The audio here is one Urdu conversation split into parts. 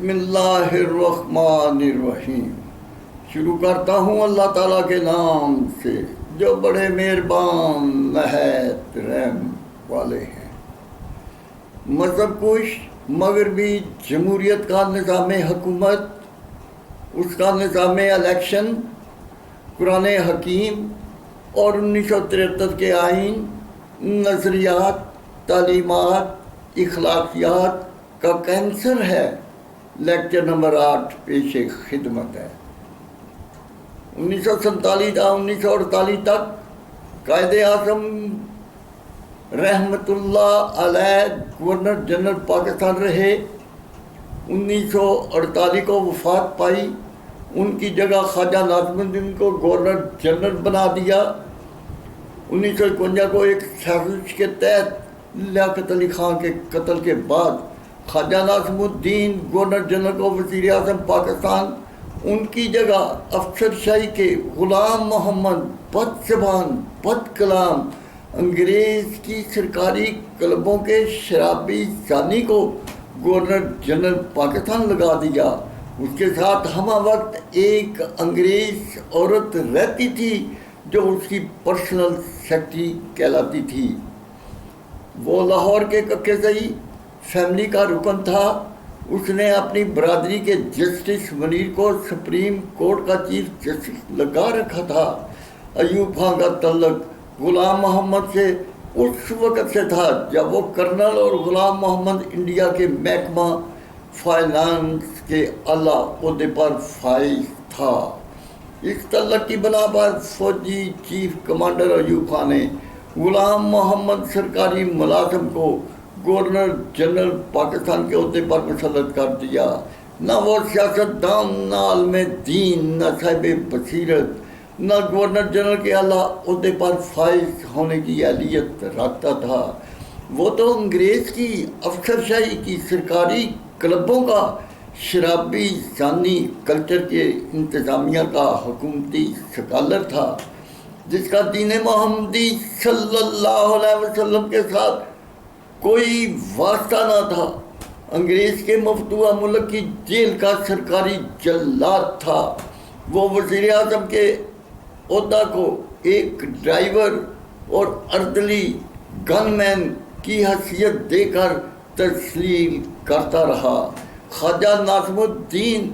بسم اللہ الرحمن الرحیم. شروع کرتا ہوں اللہ تعالیٰ کے نام سے جو بڑے مہربان نہایت رحم والے ہیں. مذہب کش مغربی جمہوریت کا نظام حکومت، اس کا نظام الیکشن، قرآن حکیم اور 1973 کے آئین، نظریات، تعلیمات، اخلاقیات کا کینسر ہے. لیکچر نمبر 8 پیش خدمت ہے. 1947 تا 1948 تک قائد اعظم رحمت اللہ علیہ گورنر جنرل پاکستان رہے. 1948 کو وفات پائی. ان کی جگہ خواجہ ناظم الدین کو گورنر جنرل بنا دیا. 1951 کو ایک سازش کے تحت لیاقت علی خان کے قتل کے بعد خواجہ ناظم الدین گورنر جنرل کو وزیر اعظم پاکستان، ان کی جگہ افسر شاہی کے غلام محمد بد زبان بد کلام انگریز کی سرکاری کلبوں کے شرابی زانی کو گورنر جنرل پاکستان لگا دیا. اس کے ساتھ ہمہ وقت ایک انگریز عورت رہتی تھی جو اس کی پرسنل سیکرٹری کہلاتی تھی. وہ لاہور کے ککیزئی فیملی کا رکن تھا. اس نے اپنی برادری کے جسٹس منیر کو سپریم کورٹ کا چیف جسٹس لگا رکھا تھا. ایوب خان کا تعلق غلام محمد سے اس وقت سے تھا جب وہ کرنل اور غلام محمد انڈیا کے محکمہ فائنانس کے اعلیٰ عہدے پر فائز تھا. اس تعلق کی بنا پر فوجی چیف کمانڈر ایوب خان نے غلام محمد سرکاری ملازم کو گورنر جنرل پاکستان کے عہدے پر مسلط کر دیا. نہ وہ سیاستدان، نہ عالم دین، نہ صاحب بصیرت، نہ گورنر جنرل کے اعلیٰ عہدے پر فائز ہونے کی اہلیت رکھتا تھا. وہ تو انگریز کی افسر شاہی کی سرکاری کلبوں کا شرابی زانی کلچر کے انتظامیہ کا حکومتی سکالر تھا، جس کا دین محمدی صلی اللہ علیہ وسلم کے ساتھ کوئی واسطہ نہ تھا. انگریز کے مفتوحہ ملک کی جیل کا سرکاری جلاد تھا. وہ وزیر اعظم کے عہدہ کو ایک ڈرائیور اور اردلی گن مین کی حیثیت دے کر تسلیم کرتا رہا. خواجہ ناظم الدین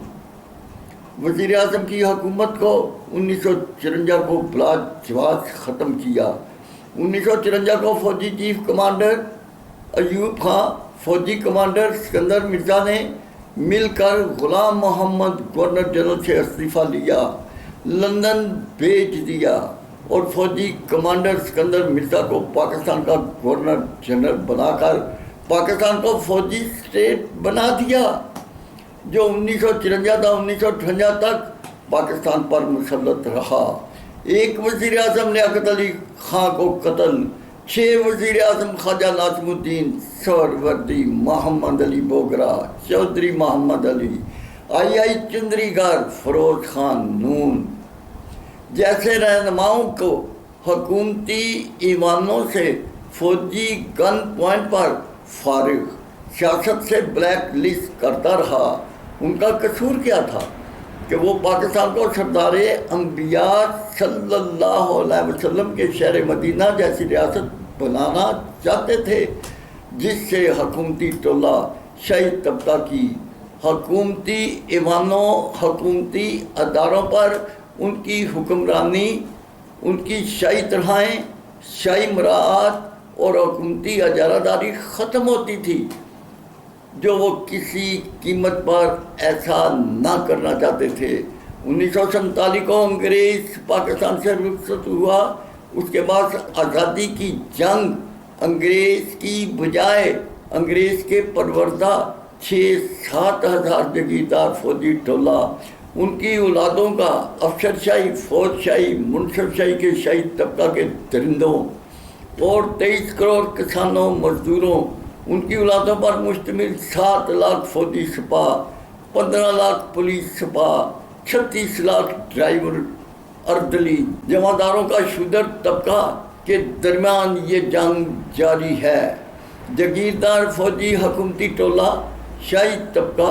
وزیر اعظم کی حکومت کو 1954 کو بلا جواز ختم کیا. 1954 کو فوجی چیف کمانڈر ایوب خان، فوجی کمانڈر سکندر مرزا نے مل کر غلام محمد گورنر جنرل سے استعفیٰ لیا، لندن بھیج دیا اور فوجی کمانڈر سکندر مرزا کو پاکستان کا گورنر جنرل بنا کر پاکستان کو فوجی اسٹیٹ بنا دیا، جو 1954 تا 1958 تک پاکستان پر مسلط رہا. ایک وزیر اعظم لیاقت علی خان کو قتل، 6 وزیر اعظم خواجہ ناظم الدین، سہروردی، محمد علی بوگرا، چودھری محمد علی، آئی چندری گر، فروز خان نون جیسے رہنماؤں کو حکومتی ایوانوں سے فوجی گن پوائنٹ پر فارغ، سیاست سے بلیک لسٹ کرتا رہا. ان کا قصور کیا تھا کہ وہ پاکستان کو سردار انبیاء صلی اللہ علیہ وسلم کے شہر مدینہ جیسی ریاست بنانا چاہتے تھے، جس سے حکومتی ٹولہ شاہی طبقہ کی حکومتی ایوانوں، حکومتی اداروں پر ان کی حکمرانی، ان کی شاہی طرحیں، شاہی مراعات اور حکومتی اجارہ داری ختم ہوتی تھی، جو وہ کسی قیمت پر ایسا نہ کرنا چاہتے تھے. 1947 کو انگریز پاکستان سے رخصت ہوا. اس کے بعد آزادی کی جنگ، انگریز کی بجائے انگریز کے پروردہ 6-7 ہزار جگیردار فوجی ٹولہ، ان کی اولادوں کا افسر شاہی، فوج شاہی، منصب شاہی کے شاہی طبقہ کے درندوں اور 23 کروڑ کسانوں، مزدوروں، ان کی اولادوں پر مشتمل 7 لاکھ فوجی سپاہ، 15 لاکھ پولیس سپاہ، 36 لاکھ ڈرائیور اردلی جمعداروں کا شودر طبقہ کے درمیان یہ جنگ جاری ہے. جگیردار فوجی حکومتی ٹولہ، شاہی طبقہ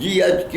GHQ,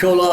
16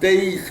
23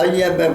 IMF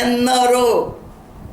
NRO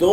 2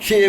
6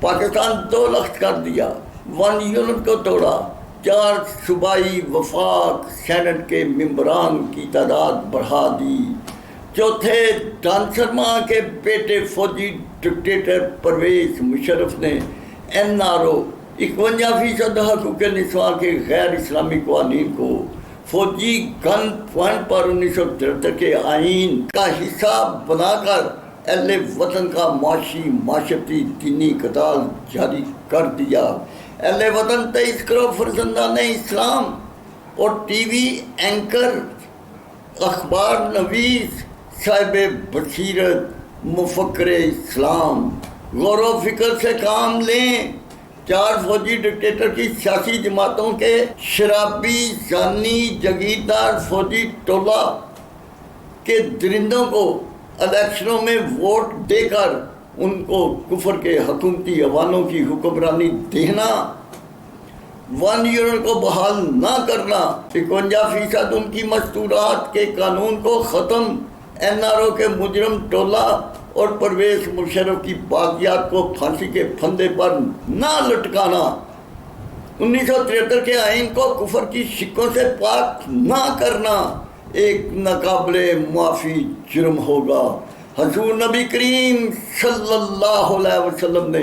پاکستان 2 لخت کر دیا، 1 یونٹ کو توڑا، 4 صوبائی وفاق سینٹ کے ممبران کی تعداد بڑھا دی، چوتھے ڈان شرما کے بیٹے فوجی ڈکٹیٹر پرویز مشرف نے NRO 51% حقوق نسواں کے غیر اسلامی قوانین کو فوجی گن پوائنٹ پر 1973 کے آئین کا حصہ بنا کر اہل وطن کا معاشی معاشرتی دینی قتال جاری کر دیا۔ اہل وطن 23 کروڑ فرزندان اسلام اور ٹی وی اینکر، اخبار نویس، صاحب بصیرت، مفکر اسلام غور و فکر سے کام لیں۔ 4 فوجی ڈکٹیٹر کی سیاسی جماعتوں کے شرابی، زانی، جگیردار فوجی ٹولہ کے درندوں کو الیکشنوں میں ووٹ دے کر ان کو کفر کے حکومتی ایوانوں کی حکمرانی دینا، 1 یونٹ کو بحال نہ کرنا، 51% ان کی مستورات کے قانون کو ختم، NRO کے مجرم ٹولہ اور پرویز مشرف کی باغیات کو پھانسی کے پھندے پر نہ لٹکانا، 1973 کے آئین کو کفر کی شکوں سے پاک نہ کرنا ایک ناقابل معافی جرم ہوگا۔ حضور نبی کریم صلی اللہ علیہ وسلم نے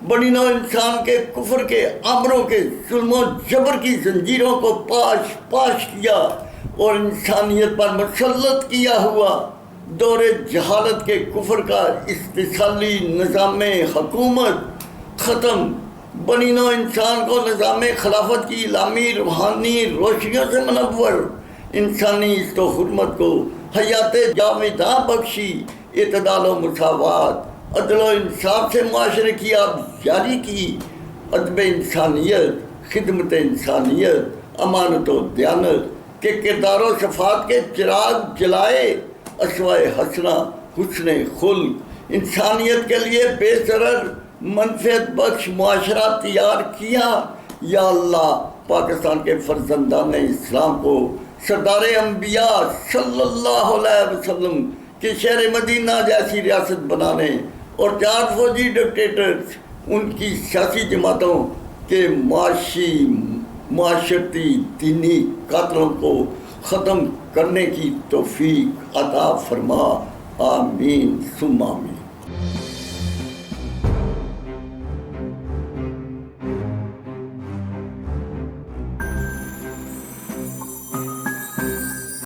بنی نوع انسان کے کفر کے امروں کے ظلم و جبر کی زنجیروں کو پاش پاش کیا اور انسانیت پر مسلط کیا ہوا دور جہالت کے کفر کا استحصالی نظام حکومت ختم، بنی نوع انسان کو نظام خلافت کی اسلامی روحانی روشنیوں سے منور، انسانی عزت و حرمت کو حیات جاوداں بخشی، اعتدال و مساوات، عدل و انصاف سے معاشرے کی آبیاری کی، ادب انسانیت، خدمت انسانیت، امانت و دیانت کے کردار و صفات کے چراغ جلائے، اسوائے حسنہ، حسن خلق، انسانیت کے لیے بے ضرر منفعت بخش معاشرہ تیار کیا۔ یا اللہ، پاکستان کے فرزندان اسلام کو سردار انبیاء صلی اللہ علیہ وسلم کے شہر مدینہ جیسی ریاست بنانے اور 4 فوجی ڈکٹیٹرز ان کی سیاسی جماعتوں کے معاشی معاشرتی دینی قاتلوں کو ختم کرنے کی توفیق عطا فرما، آمین ثم آمین۔